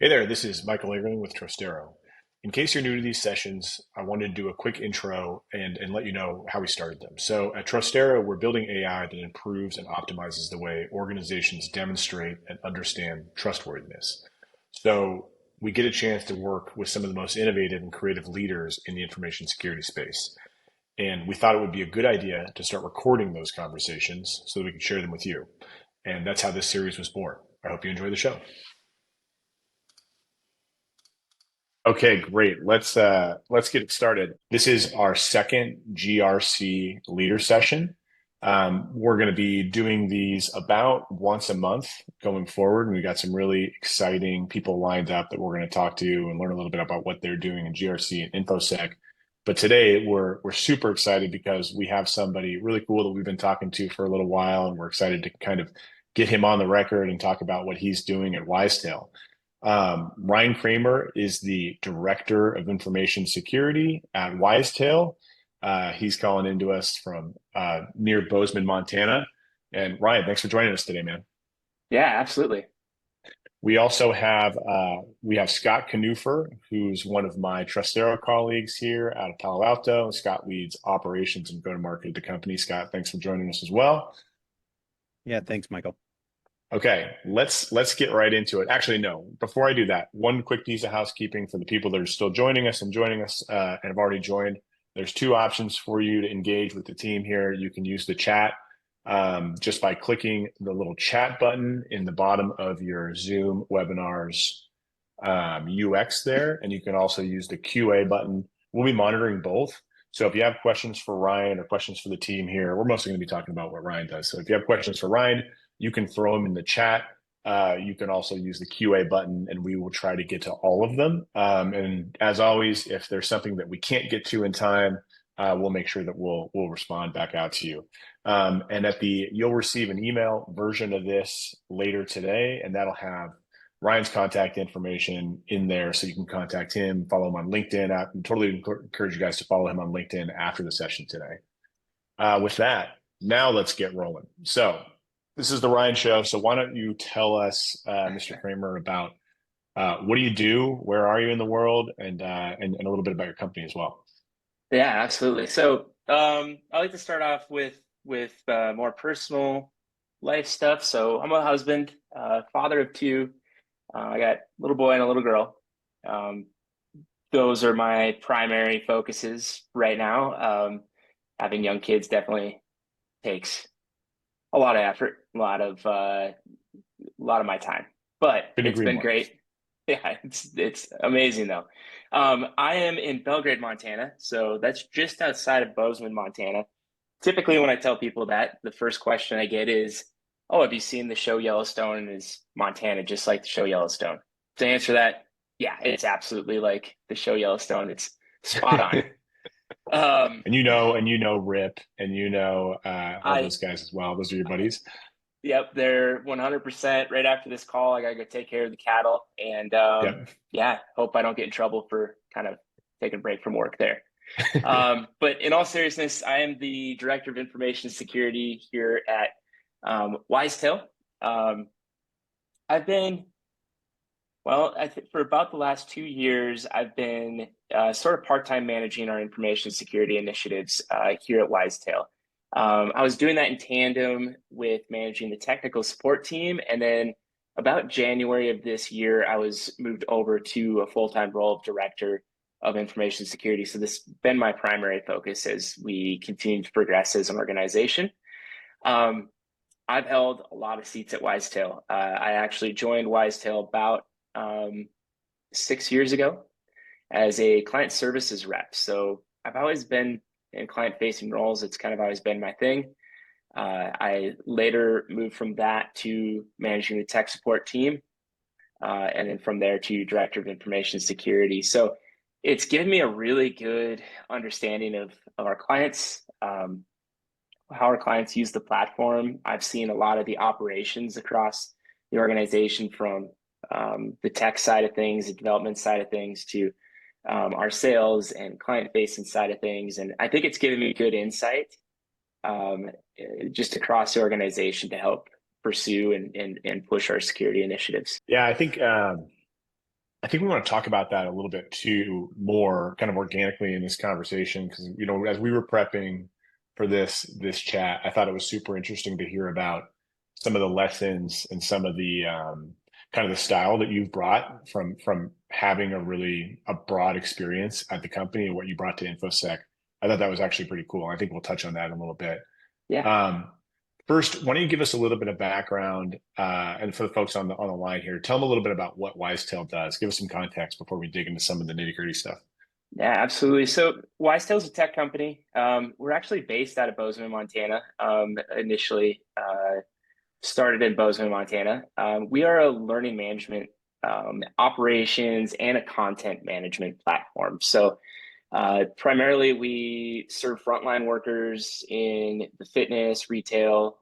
Hey there, this is Michael Eggerling with Trustero. In case you're new to these sessions, I wanted to do a quick intro and let you know how we started them. So at Trustero, we're building AI that improves and optimizes the way organizations demonstrate and understand trustworthiness. So we get a chance to work with some of the most innovative and creative leaders in the information security space. And we thought it would be a good idea to start recording those conversations so that we can share them with you. And that's how this series was born. I hope you enjoy the show. Okay, great. Let's get it started. This is our second GRC leader session. We're going to be doing these about once a month going forward, and we got some really exciting people lined up that we're going to talk to and learn a little bit about what they're doing in GRC and InfoSec. But today we're super excited because we have somebody really cool that we've been talking to for a little while, and we're excited to kind of get him on the record and talk about what he's doing at Wisetail. Ryan Kramer is the Director of Information Security at Wisetail. He's calling into us from near Bozeman, Montana. And Ryan, thanks for joining us today, man. Yeah, absolutely. We also have Scott Knoefer, who's one of my Trustero colleagues here out of Palo Alto. Scott leads operations and go-to-market at the company. Scott, thanks for joining us as well. Yeah, thanks, Michael. Okay, let's get right into it. Actually, no, before I do that, one quick piece of housekeeping for the people that are still joining us and have already joined. There's two options for you to engage with the team here. You can use the chat just by clicking the little chat button in the bottom of your Zoom webinars UX there, and you can also use the QA button. We'll be monitoring both. So if you have questions for Ryan or questions for the team here, we're mostly going to be talking about what Ryan does. So if you have questions for Ryan, you can throw them in the chat. You can also use the QA button, and we will try to get to all of them. And as always, if there's something that we can't get to in time, we'll make sure that we'll respond back out to you. And you'll receive an email version of this later today, and that'll have Ryan's contact information in there, so you can contact him, follow him on LinkedIn. I totally encourage you guys to follow him on LinkedIn after the session today. With that, now let's get rolling. So this is the Ryan Show. So why don't you tell us, Mr. Kramer, about what do you do, where are you in the world, and a little bit about your company as well. Yeah, absolutely. So I like to start off with more personal life stuff. So I'm a husband, father of two. I got a little boy and a little girl. Um, those are my primary focuses right now. Having young kids definitely takes a lot of effort, a lot of my time, but Couldn't it's agree been more. great. Yeah, it's amazing though. I am in Belgrade, Montana, so that's just outside of Bozeman, Montana. Typically, when I tell people that, the first question I get is, "Oh, have you seen the show Yellowstone? Is Montana just like the show Yellowstone?" To answer that, yeah, it's absolutely like the show Yellowstone. It's spot on. And Rip, and all I those guys as well. Those are your buddies. Yep, they're 100%. Right after this call, I gotta go take care of the cattle, and Yep. yeah, hope I don't get in trouble for kind of taking a break from work there. But in all seriousness, I am the Director of Information Security here at Wisetail. Um, I've been, well, I think for about the last 2 years, I've been sort of part-time managing our information security initiatives here at Wisetail. I was doing that in tandem with managing the technical support team. And then about January of this year, I was moved over to a full-time role of Director of Information Security. So this has been my primary focus as we continue to progress as an organization. Um, I've held a lot of seats at Wisetail. I actually joined Wisetail about 6 years ago as a client services rep. So I've always been in client facing roles. It's kind of always been my thing. I later moved from that to managing the tech support team, and then from there to Director of Information Security. So it's given me a really good understanding of our clients, how our clients use the platform. I've seen a lot of the operations across the organization, from the tech side of things, the development side of things, to our sales and client facing side of things. And I think it's given me good insight um, just across the organization to help pursue and push our security initiatives. Yeah, I think I think we want to talk about that a little bit too, more kind of organically in this conversation, because as we were prepping for this chat, I thought it was super interesting to hear about some of the lessons and some of the kind of the style that you've brought from having a broad experience at the company and what you brought to InfoSec. I thought that was actually pretty cool. I think we'll touch on that in a little bit. Yeah. First, why don't you give us a little bit of background, and for the folks on the line here, tell them a little bit about what Wisetail does. Give us some context before we dig into some of the nitty-gritty stuff. Yeah, absolutely. So Wisetail is a tech company. We're actually based out of Bozeman, Montana. Initially started in Bozeman, Montana. We are a learning management, operations, and a content management platform. So primarily, we serve frontline workers in the fitness, retail,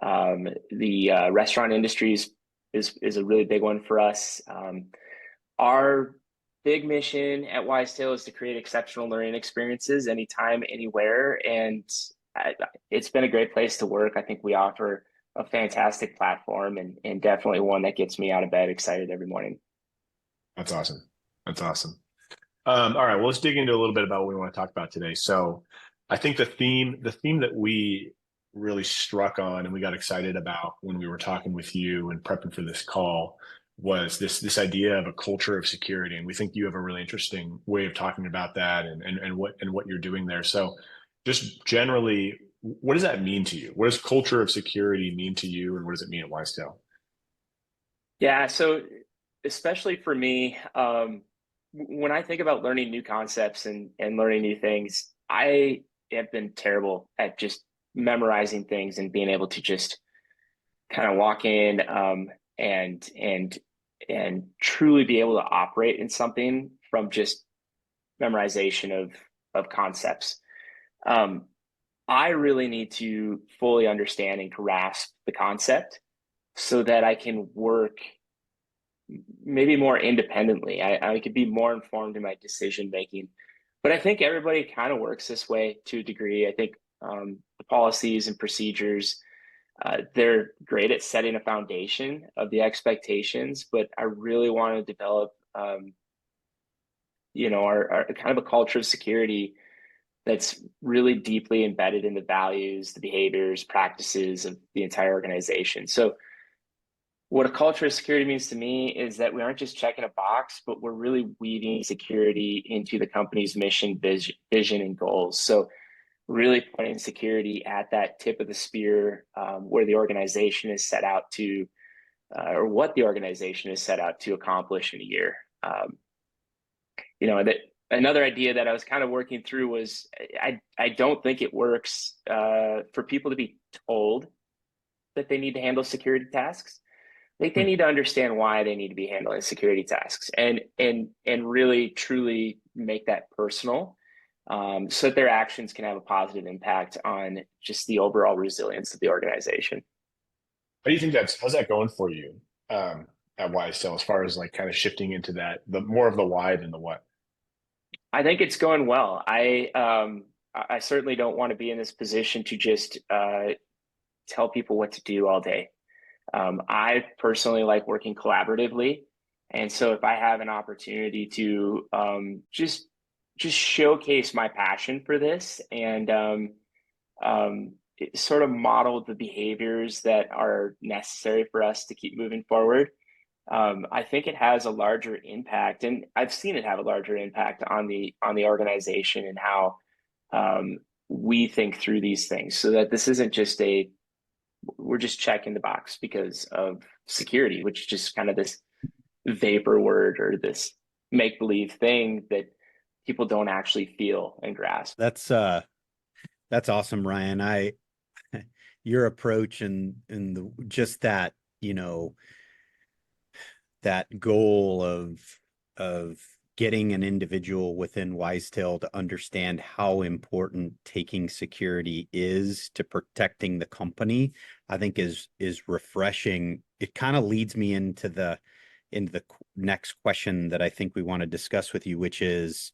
the restaurant industries is a really big one for us. Our big mission at Wisetail is to create exceptional learning experiences anytime, anywhere, and it's been a great place to work. I think we offer a fantastic platform and definitely one that gets me out of bed excited every morning. That's awesome. That's awesome. All right, well, let's dig into a little bit about what we want to talk about today. So I think the theme that we really struck on and we got excited about when we were talking with you and prepping for this call was this idea of a culture of security. And we think you have a really interesting way of talking about that and what you're doing there. So just generally, what does that mean to you? What does culture of security mean to you, and what does it mean at Wisetail? Yeah, so especially for me, when I think about learning new concepts and learning new things, I have been terrible at just memorizing things and being able to just kind of walk in and truly be able to operate in something from just memorization of concepts. I really need to fully understand and grasp the concept so that I can work maybe more independently. I could be more informed in my decision making. But I think everybody kind of works this way to a degree. I think the policies and procedures, they're great at setting a foundation of the expectations, but I really want to develop, our kind of a culture of security that's really deeply embedded in the values, the behaviors, practices of the entire organization. So what a culture of security means to me is that we aren't just checking a box, but we're really weaving security into the company's mission, vision, and goals. So really putting security at that tip of the spear, where the organization is set out to, or what the organization is set out to accomplish in a year. That another idea that I was kind of working through was I don't think it works for people to be told that they need to handle security tasks. I think they need to understand why they need to be handling security tasks and really truly make that personal, so that their actions can have a positive impact on just the overall resilience of the organization. How do you think how's that going for you at Wisetail as far as like kind of shifting into the more of the why than the what? I think it's going well. I certainly don't want to be in this position to just tell people what to do all day. I personally like working collaboratively. And so if I have an opportunity to just showcase my passion for this and sort of model the behaviors that are necessary for us to keep moving forward, I think it has a larger impact, and I've seen it have a larger impact on the organization and how we think through these things, so that this isn't just we're just checking the box because of security, which is just kind of this vapor word or this make-believe thing that people don't actually feel and grasp. That's awesome, Ryan. Your approach and just that, that goal of getting an individual within Wisetail to understand how important taking security is to protecting the company, I think is refreshing. It kind of leads me into the next question that I think we want to discuss with you, which is,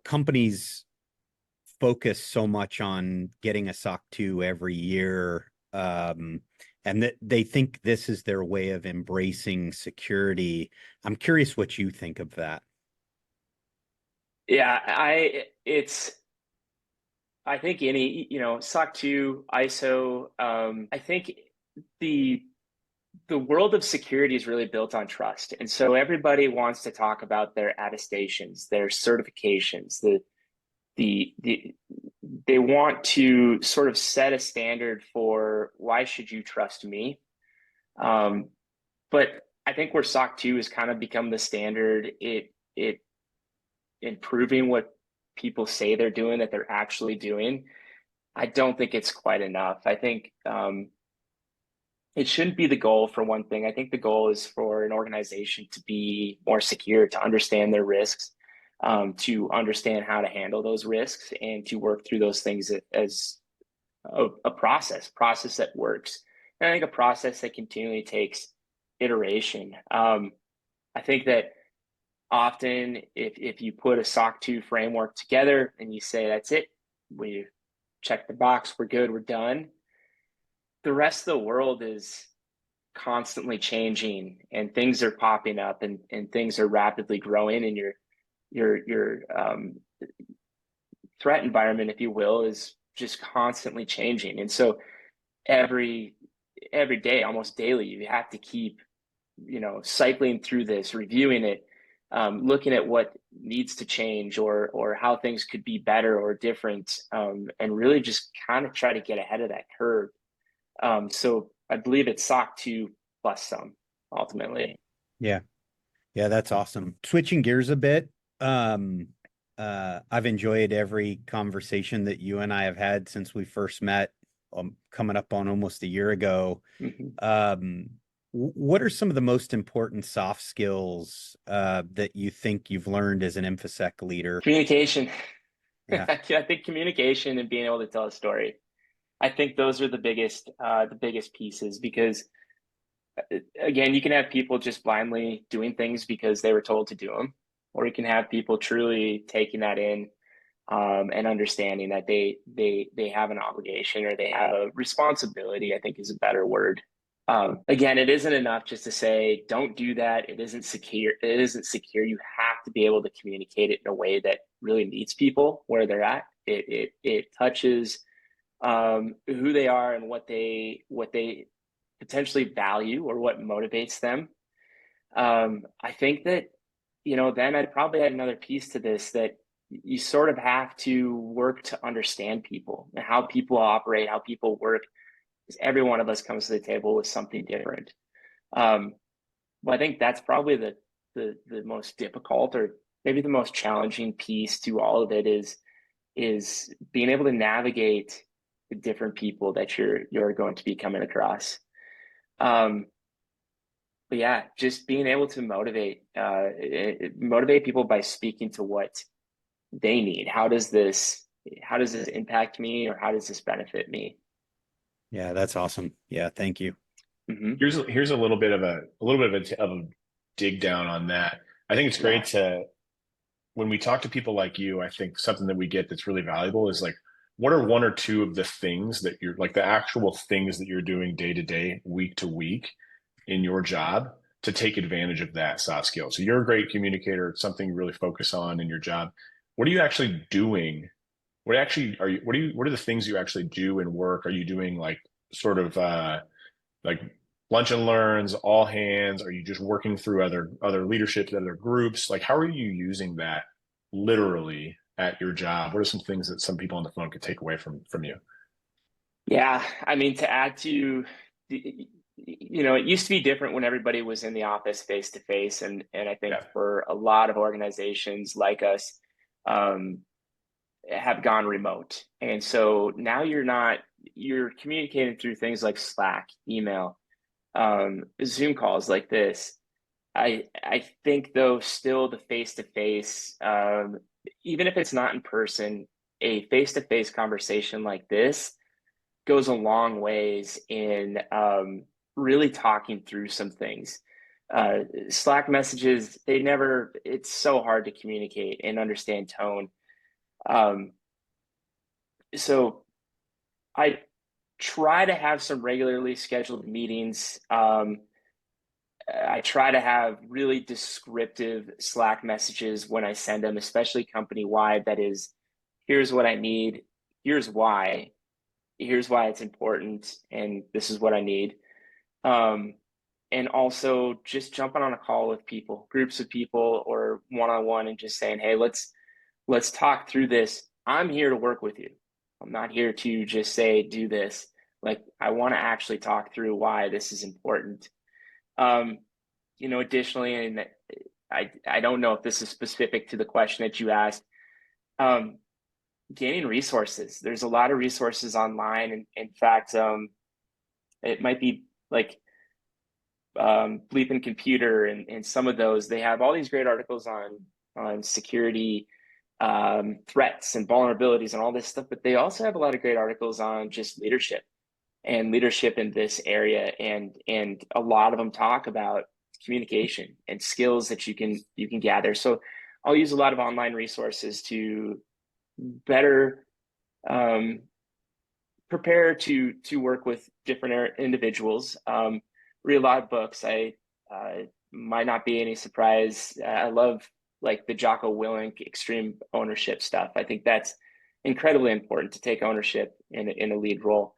companies focus so much on getting a SOC 2 every year, and and that they think this is their way of embracing security. I'm curious what you think of that. Yeah, I think any, SOC 2, ISO, I think the world of security is really built on trust. And so everybody wants to talk about their attestations, their certifications, they want to sort of set a standard for why should you trust me? But I think where SOC 2 has kind of become the standard, it improving what people say they're doing, that they're actually doing. I don't think it's quite enough. I think it shouldn't be the goal, for one thing. I think the goal is for an organization to be more secure, to understand their risks, to understand how to handle those risks, and to work through those things as a process that works. And I think a process that continually takes iteration. I think that often if you put a SOC 2 framework together and you say, that's it, we check the box, we're good, we're done, the rest of the world is constantly changing and things are popping up and things are rapidly growing, and your threat environment, if you will, is just constantly changing. And so every day, almost daily, you have to keep, cycling through this, reviewing it, looking at what needs to change or how things could be better or different, and really just kind of try to get ahead of that curve. So I believe it's SOC 2 plus some, ultimately. Yeah. Yeah, that's awesome. Switching gears a bit, I've enjoyed every conversation that you and I have had since we first met, coming up on almost a year ago. Mm-hmm. What are some of the most important soft skills that you think you've learned as an InfoSec leader? Communication. Yeah. I think communication and being able to tell a story. I think those are the biggest pieces, because again, you can have people just blindly doing things because they were told to do them, or you can have people truly taking that in, and understanding that they have an obligation, or they have a responsibility, I think is a better word. Again, it isn't enough just to say, don't do that. It isn't secure. It isn't secure. You have to be able to communicate it in a way that really meets people where they're at. It touches who they are and what they potentially value or what motivates them. I think that, then I'd probably add another piece to this, that you sort of have to work to understand people and how people operate, how people work, because every one of us comes to the table with something different. Well, I think that's probably the most difficult, or maybe the most challenging piece to all of it, is being able to navigate the different people that you're going to be coming across. But yeah, just being able to motivate people by speaking to what they need. How does this impact me, or how does this benefit me? Yeah, that's awesome. Yeah, thank you. Mm-hmm. Here's a little bit of a dig down on that. I think it's great to, when we talk to people like you, I think something that we get that's really valuable is like, what are one or two of the things that you're like, the actual things that you're doing day to day, week to week in your job to take advantage of that soft skill? So you're a great communicator. It's something you really focus on in your job. What are you actually doing? What are the things you actually do in work? Are you doing like sort of like lunch and learns, all hands? Are you just working through other leadership, other groups? Like, how are you using that literally at your job? What are some things that some people on the phone could take away from you? Yeah, I mean, to add to the, it used to be different when everybody was in the office face to face, and I think for a lot of organizations like us, have gone remote, and so now you're communicating through things like Slack, email, Zoom calls like this. I think though, still the face to face, even if it's not in person, a face to face conversation like this goes a long ways in really talking through some things. Slack messages, it's so hard to communicate and understand tone. So I try to have some regularly scheduled meetings. I try to have really descriptive Slack messages when I send them, especially company wide. That is, here's what I need, here's why it's important, and this is what I need. And also just jumping on a call with people, groups of people, or one-on-one, and just saying, hey, let's talk through this. I'm here to work with you. I'm not here to just say, do this. Like, I want to actually talk through why this is important. Additionally, and I don't know if this is specific to the question that you asked, gaining resources. There's a lot of resources online. And in fact, it might be like Bleeping Computer and some of those, they have all these great articles on security threats and vulnerabilities and all this stuff, but they also have a lot of great articles on just leadership in this area. And a lot of them talk about communication and skills that you can gather. So I'll use a lot of online resources to better prepare to work with different individuals. Read a lot of books. I might not be any surprise. I love like the Jocko Willink extreme ownership stuff. I think that's incredibly important to take ownership in a lead role.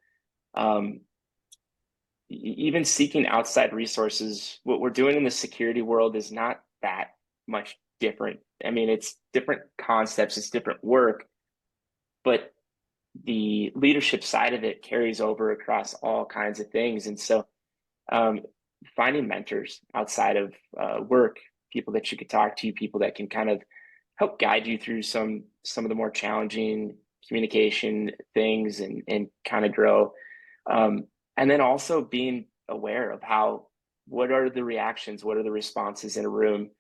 Even seeking outside resources, what we're doing in the security world is not that much different. I mean, it's different concepts, it's different work, but the leadership side of it carries over across all kinds of things. And so finding mentors outside of work, people that you could talk to, people that can kind of help guide you through some of the more challenging communication things and kind of grow. And then also being aware of what are the reactions, what are the responses in a room?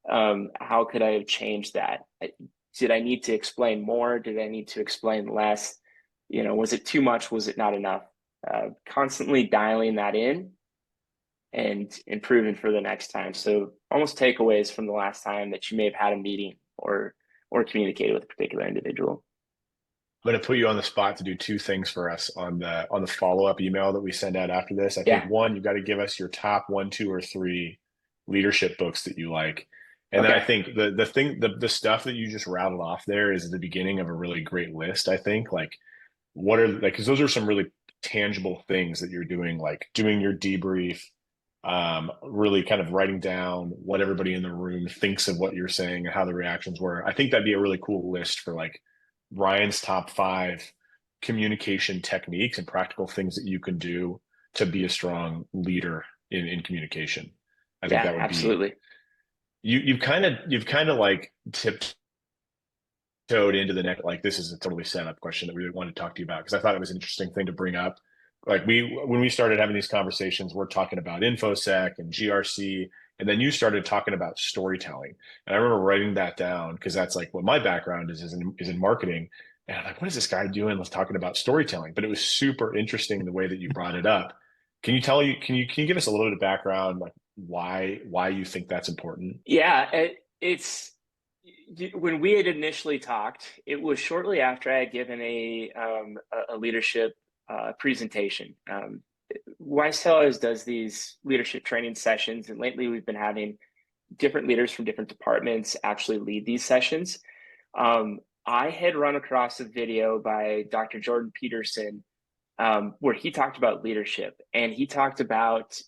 How could I have changed that? Did I need to explain more? Did I need to explain less? Was it too much? Was it not enough? Constantly dialing that in and improving for the next time. So almost takeaways from the last time that you may have had a meeting or communicated with a particular individual. I'm going to put you on the spot to do two things for us on the follow-up email that we send out after this. I think one, you've got to give us your top 1, 2, or 3 leadership books that you like. And then I think the stuff that you just rattled off there is the beginning of a really great list. I think like what are like, because those are some really tangible things that you're doing, like doing your debrief, really kind of writing down what everybody in the room thinks of what you're saying and how the reactions were. I think that'd be a really cool list for like Ryan's top 5 communication techniques and practical things that you can do to be a strong leader in communication. I think that would absolutely. You've kind of like tiptoed into the next, like this is a totally set up question that we wanted to talk to you about, because I thought it was an interesting thing to bring up. Like when we started having these conversations, we're talking about InfoSec and GRC, and then you started talking about storytelling. And I remember writing that down because that's like what my background is in marketing. And I'm like, what is this guy doing? Let's talking about storytelling. But it was super interesting the way that you brought it up. Can you give us a little bit of background, like why you think that's important? Yeah, it's when we had initially talked, it was shortly after I had given a leadership presentation. Wisetail always does these leadership training sessions, and lately we've been having different leaders from different departments actually lead these sessions. I had run across a video by Dr. Jordan Peterson where he talked about leadership, and he talked about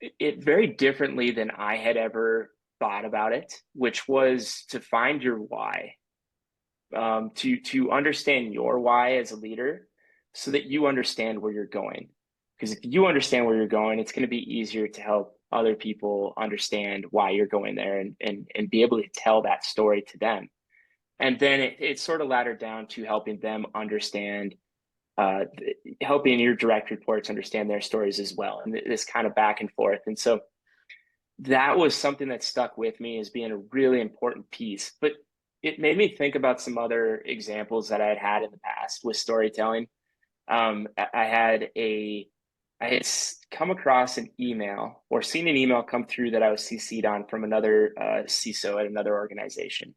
it very differently than I had ever thought about it, which was to find your why, to understand your why as a leader so that you understand where you're going. Because if you understand where you're going, it's going to be easier to help other people understand why you're going there and be able to tell that story to them. And then it sort of laddered down to helping them understand, helping your direct reports understand their stories as well. And this kind of back and forth. And so that was something that stuck with me as being a really important piece. But it made me think about some other examples that I had in the past with storytelling. I had come across an email or seen an email come through that I was CC'd on from another CISO at another organization.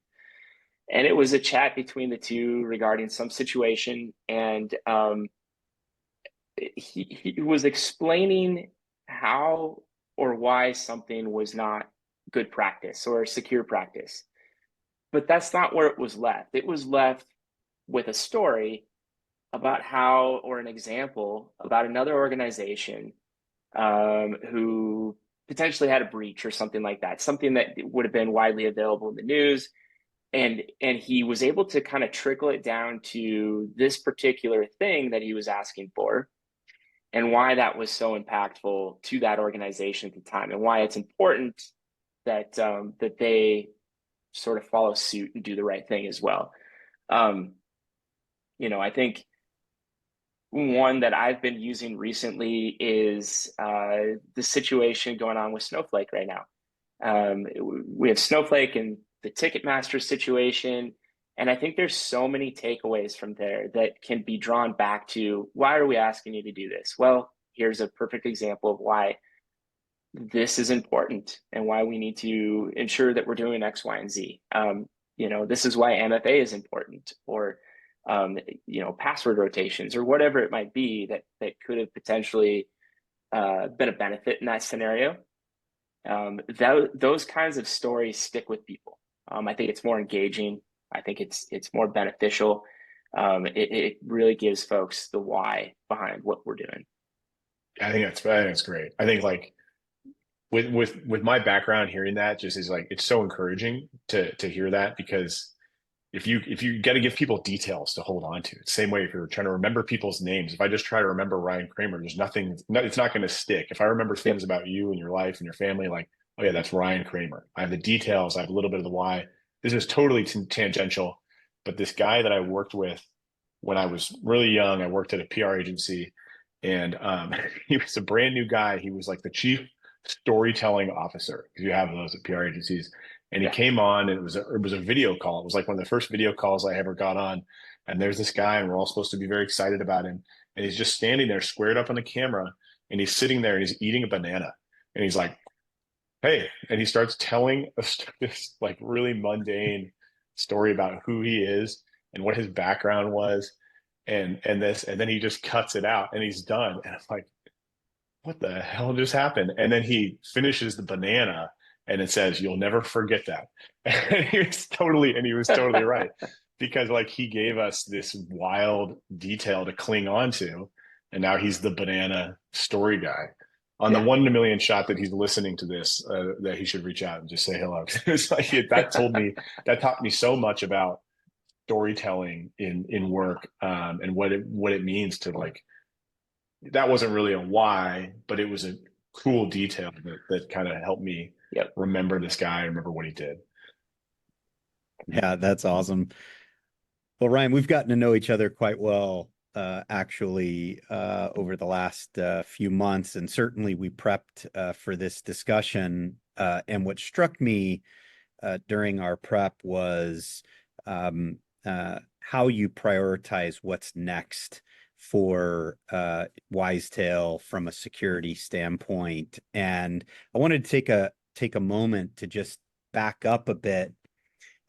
And it was a chat between the two regarding some situation. And he was explaining how or why something was not good practice or secure practice. But that's not where it was left. It was left with a story about how, or an example about another organization who potentially had a breach or something like that, something that would have been widely available in the news. And he was able to kind of trickle it down to this particular thing that he was asking for, and why that was so impactful to that organization at the time, and why it's important that that they sort of follow suit and do the right thing as well. I think one that I've been using recently is the situation going on with Snowflake right now. We have Snowflake and the Ticketmaster situation, and I think there's so many takeaways from there that can be drawn back to, why are we asking you to do this? Well, here's a perfect example of why this is important and why we need to ensure that we're doing X, Y, and Z. This is why MFA is important, or password rotations, or whatever it might be that could have potentially been a benefit in that scenario. Those kinds of stories stick with people. I think it's more engaging. I think it's more beneficial. It really gives folks the why behind what we're doing. I think that's great. I think like with my background, hearing that just is like, it's so encouraging to hear that, because if you got to give people details to hold on to. Same way if you're trying to remember people's names. If I just try to remember Ryan Kramer, there's nothing. It's not going to stick. If I remember things about you and your life and your family, like, oh yeah, that's Ryan Kramer. I have the details. I have a little bit of the why. This is totally tangential, but this guy that I worked with when I was really young, I worked at a PR agency, and he was a brand new guy. He was like the chief storytelling officer, because you have those at PR agencies. And he came on, and it was a video call. It was like one of the first video calls I ever got on. And there's this guy, and we're all supposed to be very excited about him. And he's just standing there, squared up on the camera, and he's sitting there and he's eating a banana. And he's like, "Hey," and he starts telling this like really mundane story about who he is and what his background was, and then he just cuts it out and he's done. And I'm like, what the hell just happened? And then he finishes the banana, and it says, "You'll never forget that." And he was totally right, because like he gave us this wild detail to cling on to, and now he's the banana story guy. On the 1 in a million shot that he's listening to this, that he should reach out and just say hello. It's like that taught me so much about storytelling in work, and what it means to like. That wasn't really a why, but it was a cool detail that kind of helped me remember this guy, remember what he did. Yeah, that's awesome. Well, Ryan, we've gotten to know each other quite well, actually, over the last few months, and certainly we prepped for this discussion. And what struck me during our prep was how you prioritize what's next for Wisetail from a security standpoint. And I wanted to take a moment to just back up a bit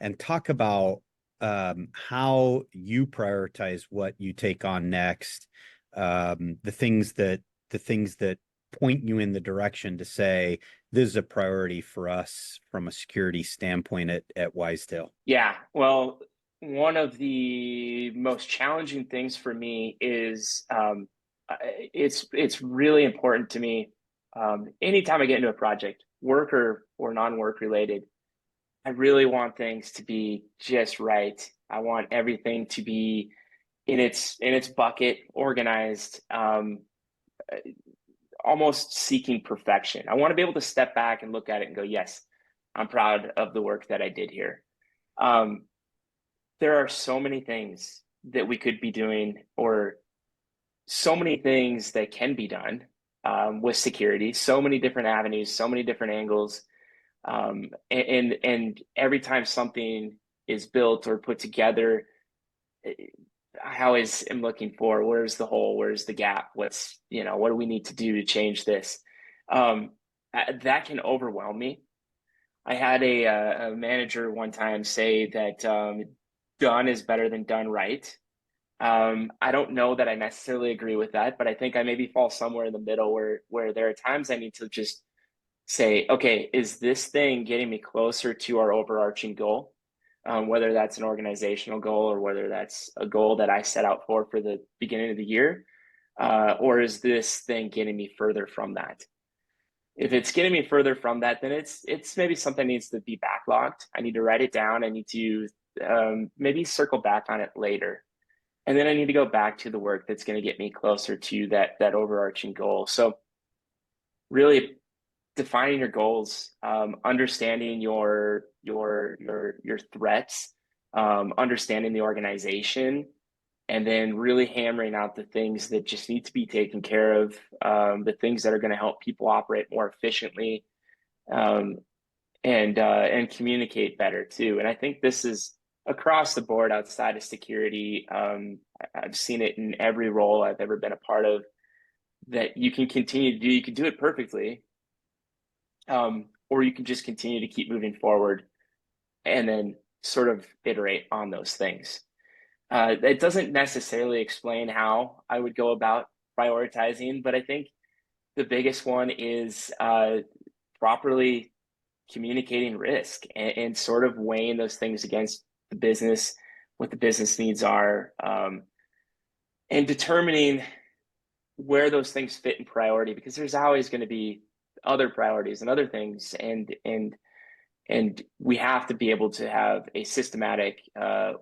and talk about how you prioritize what you take on next, the things that point you in the direction to say, this is a priority for us from a security standpoint at Wisetail. Yeah, well, one of the most challenging things for me is it's really important to me. Anytime I get into a project, work or non-work related, I really want things to be just right. I want everything to be in its bucket, organized, almost seeking perfection. I want to be able to step back and look at it and go, yes, I'm proud of the work that I did here. There are so many things that we could be doing, or so many things that can be done with security, so many different avenues, so many different angles. And every time something is built or put together, I always am looking for, where's the hole? Where's the gap? What do we need to do to change this? That can overwhelm me. I had a manager one time say that done is better than done right. I don't know that I necessarily agree with that, but I think I maybe fall somewhere in the middle where there are times I need to just say, okay, is this thing getting me closer to our overarching goal? Whether that's an organizational goal or whether that's a goal that I set out for the beginning of the year, or is this thing getting me further from that? If it's getting me further from that, then it's maybe something needs to be backlogged. I need to write it down. I need to maybe circle back on it later, and then I need to go back to the work that's going to get me closer to that overarching goal. So really defining your goals, understanding your threats, understanding the organization, and then really hammering out the things that just need to be taken care of, the things that are going to help people operate more efficiently, um, and communicate better too. And I think this is across the board outside of security. I've seen it in every role I've ever been a part of that you can continue to do. You can do it perfectly, or you can just continue to keep moving forward and then sort of iterate on those things. It doesn't necessarily explain how I would go about prioritizing, but I think the biggest one is properly communicating risk and sort of weighing those things against the business, what the business needs are, and determining where those things fit in priority, because there's always going to be other priorities and other things, and we have to be able to have a systematic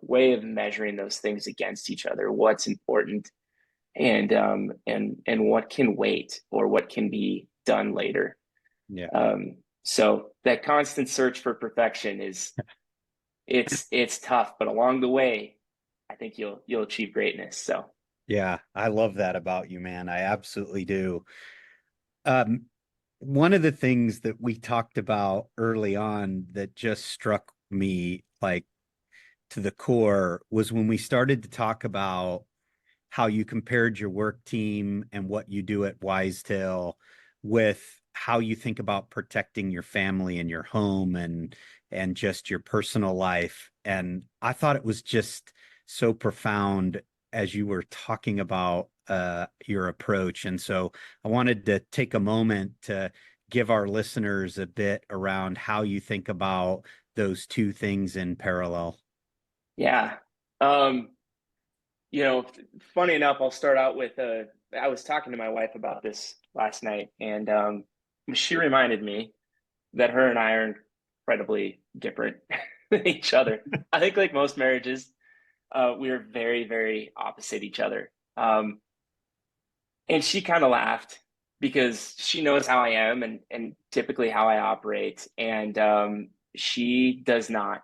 way of measuring those things against each other. What's important, and what can wait or what can be done later. Yeah. So that constant search for perfection is it's tough, but along the way, I think you'll achieve greatness. So Yeah, I love that about you, man. I absolutely do. Um, One of the things that we talked about early on that just struck me like to the core was when we started to talk about how you compared your work team and what you do at Wisetail with how you think about protecting your family and your home and just your personal life. And I thought it was just so profound as you were talking about your approach. And so I wanted to take a moment to give our listeners a bit around how you think about those two things in parallel. yeah. Um, you know, funny enough, I'll start out with I was talking to my wife about this last night, and she reminded me that her and I are incredibly different than each other. I think, like most marriages, we are very, very opposite each other. And she kind of laughed because she knows how I am and typically how I operate. And she does not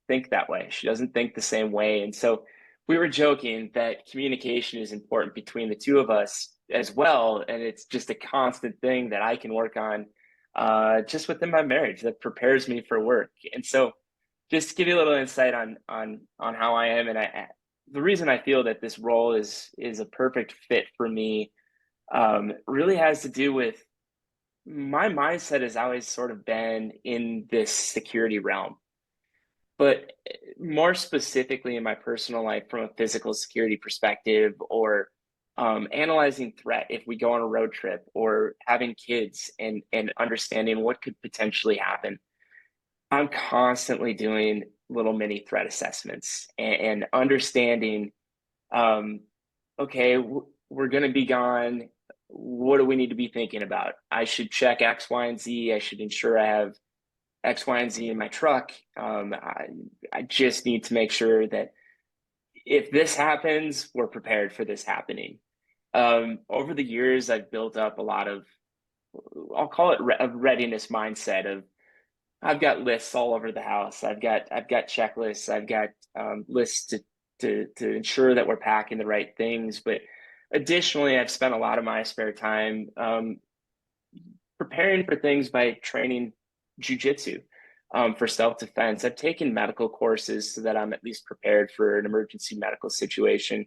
think that way. She doesn't think the same way. And so we were joking that communication is important between the two of us as well. And it's just a constant thing that I can work on just within my marriage that prepares me for work. And so just to give you a little insight on how I am, and the reason I feel that this role is a perfect fit for me, really has to do with my mindset has always sort of been in this security realm, but more specifically in my personal life from a physical security perspective, or analyzing threat if we go on a road trip, or having kids and understanding what could potentially happen. I'm constantly doing little mini threat assessments and understanding, um, okay, we're going to be gone. What do we need to be thinking about? I should check X, Y, and Z. I should ensure I have X, Y, and Z in my truck. I just need to make sure that if this happens, we're prepared for this happening. Over the years, I've built up a lot of, I'll call it a readiness mindset of, I've got lists all over the house. I've got checklists. I've got lists to ensure that we're packing the right things. But additionally, I've spent a lot of my spare time preparing for things by training jujitsu for self-defense. I've taken medical courses so that I'm at least prepared for an emergency medical situation.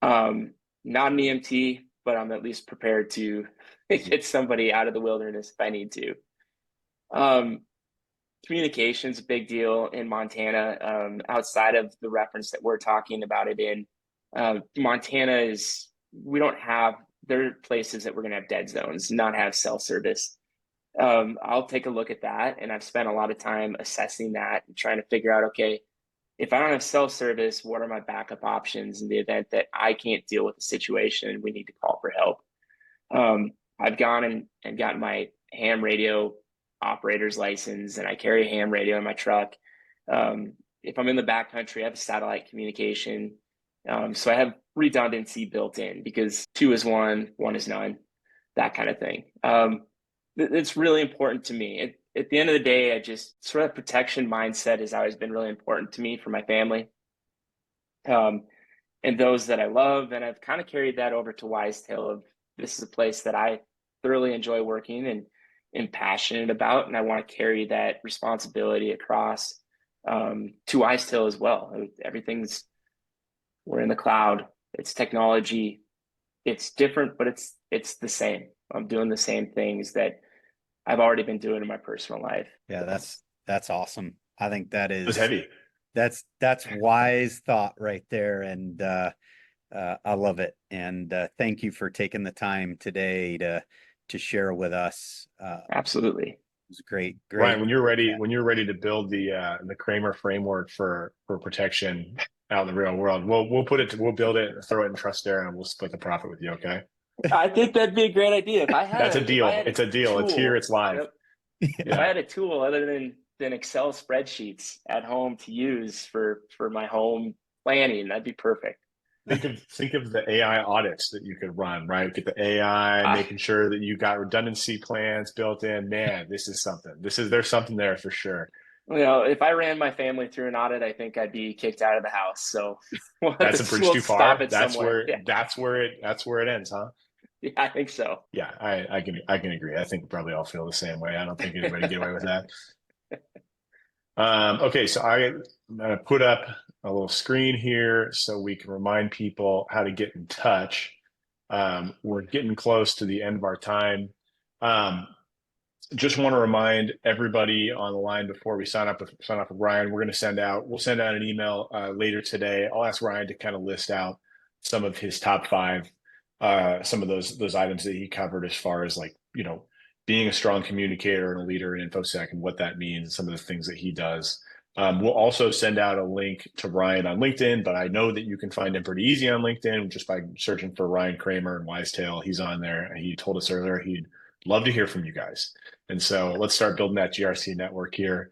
Not an EMT, but I'm at least prepared to get somebody out of the wilderness if I need to. Um, communication's a big deal in Montana. Outside of the reference that we're talking about it in, Montana is, we don't have, there are places that we're going to have dead zones, not have cell service. I'll take a look at that. And I've spent a lot of time assessing that and trying to figure out, okay, if I don't have cell service, what are my backup options in the event that I can't deal with the situation and we need to call for help? I've gone and gotten my ham radio operator's license, and I carry a ham radio in my truck. If I'm in the backcountry, I have satellite communication. So I have redundancy built in because 2 is 1, 1 is none, that kind of thing. It's really important to me. At the end of the day, I just sort of protection mindset has always been really important to me for my family, and those that I love. And I've kind of carried that over to Wisetail. Of this is a place that I thoroughly enjoy working and am passionate about, and I want to carry that responsibility across to Wisetail as well. We're in the cloud. It's technology. It's different, but it's the same. I'm doing the same things that I've already been doing in my personal life. Yeah, that's awesome. I think that is, It's heavy. That's wise thought right there. And I love it. And thank you for taking the time today to share with us. Absolutely. It was great. Ryan, when you're ready to build the Kramer framework for protection out in the real world, we'll build it, throw it in Trustero, and we'll split the profit with you. Okay. I think that'd be a great idea. If I had That's a deal. It's a deal. It's here. It's live. Yep. If I had a tool other than Excel spreadsheets at home to use for my home planning, that'd be perfect. Think of the AI audits that you could run, right? Get the AI, making sure that you got redundancy plans built in. Man, this is something. There's something there for sure. You know, if I ran my family through an audit, I think I'd be kicked out of the house. So that's a bridge too far. That's where it ends, huh? Yeah, I think so. Yeah, I can agree. I think we probably all feel the same way. I don't think anybody get away with that. Okay, so I'm gonna put up a little screen here so we can remind people how to get in touch. We're getting close to the end of our time. Just want to remind everybody on the line before we sign up with Ryan, we'll send out an email later today. I'll ask Ryan to kind of list out some of his top 5, some of those items that he covered as far as, like, you know, being a strong communicator and a leader in InfoSec and what that means, some of the things that he does. We'll also send out a link to Ryan on LinkedIn, but I know that you can find him pretty easy on LinkedIn just by searching for Ryan Kramer and Wisetail. He's on there, and he told us earlier he'd love to hear from you guys. And so let's start building that GRC network here.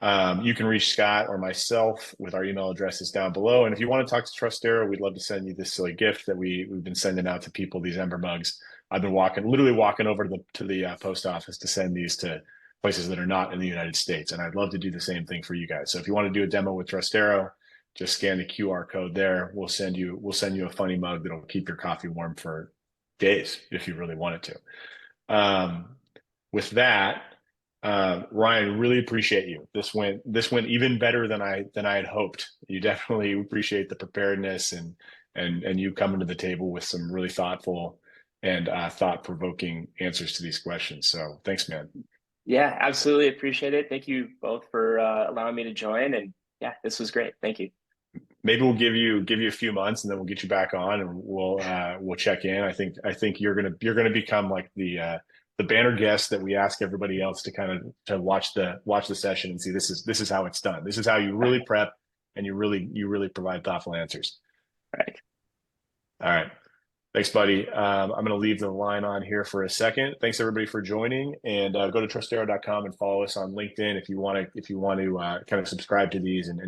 You can reach Scott or myself with our email addresses down below. And if you want to talk to Trustero, we'd love to send you this silly gift that we've been sending out to people, these Ember mugs. I've been literally walking over to the post office to send these to places that are not in the United States. And I'd love to do the same thing for you guys. So if you want to do a demo with Trustero, just scan the QR code there. We'll send you a funny mug that'll keep your coffee warm for days if you really wanted to. With that, Ryan, really appreciate you. This went even better than I had hoped. You definitely appreciate the preparedness and you coming to the table with some really thoughtful and thought-provoking answers to these questions. So thanks, man. Yeah, absolutely appreciate it. Thank you both for allowing me to join. And yeah, this was great. Thank you. Maybe we'll give you a few months and then we'll get you back on and we'll check in. I think you're gonna become like the banner guest that we ask everybody else to kind of to watch the session and see this is how it's done. This is how you really prep and you really provide thoughtful answers. Right. All right. Thanks, buddy. I'm going to leave the line on here for a second. Thanks everybody for joining, and go to trustero.com and follow us on LinkedIn if you want to kind of subscribe to these and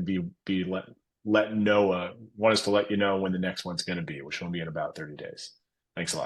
want us to let you know when the next one's going to be, which will be in about 30 days. Thanks a lot.